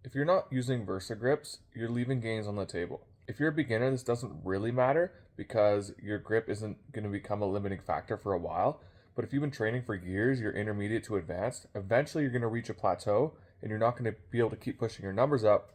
If you're not using VersaGrips, you're leaving gains on the table. If you're a beginner, this doesn't really matter because your grip isn't going to become a limiting factor for a while. But if you've been training for years, you're intermediate to advanced, eventually you're going to reach a plateau and you're not going to be able to keep pushing your numbers up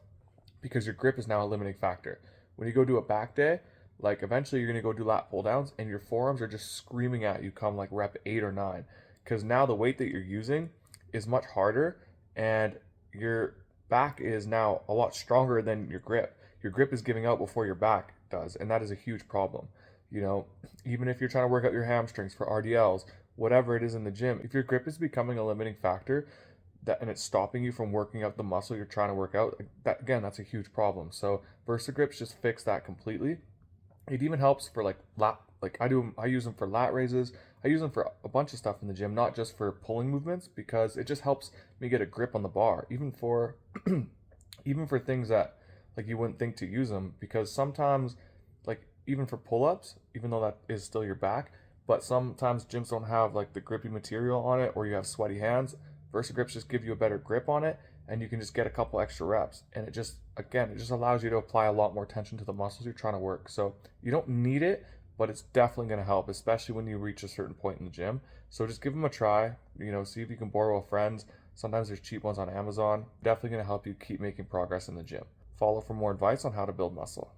because your grip is now a limiting factor. When you go do a back day, like eventually you're going to go do lat pull downs and your forearms are just screaming at you come like rep 8 or 9 because now the weight that you're using is much harder and your back is now a lot stronger than your grip. Your grip is giving out before your back does, and that is a huge problem. You know, even if you're trying to work out your hamstrings for RDLs, whatever it is in the gym, if your grip is becoming a limiting factor, that and it's stopping you from working out the muscle you're trying to work out, that again, that's a huge problem. So VersaGrips just fix that completely. It even helps for like lat, like I use them for lat raises. I use them for a bunch of stuff in the gym, not just for pulling movements, because it just helps me get a grip on the bar, even for even for things that like you wouldn't think to use them, because sometimes like even for pull-ups, even though that is still your back, but sometimes gyms don't have like the grippy material on it or you have sweaty hands. VersaGrips just give you a better grip on it and you can just get a couple extra reps, and it just again it just allows you to apply a lot more tension to the muscles you're trying to work. So you don't need it, but it's definitely going to help, especially when you reach a certain point in the gym. So just give them a try, see if you can borrow a friend's. Sometimes there's cheap ones on Amazon. Definitely going to help you keep making progress in the gym. Follow for more advice on how to build muscle.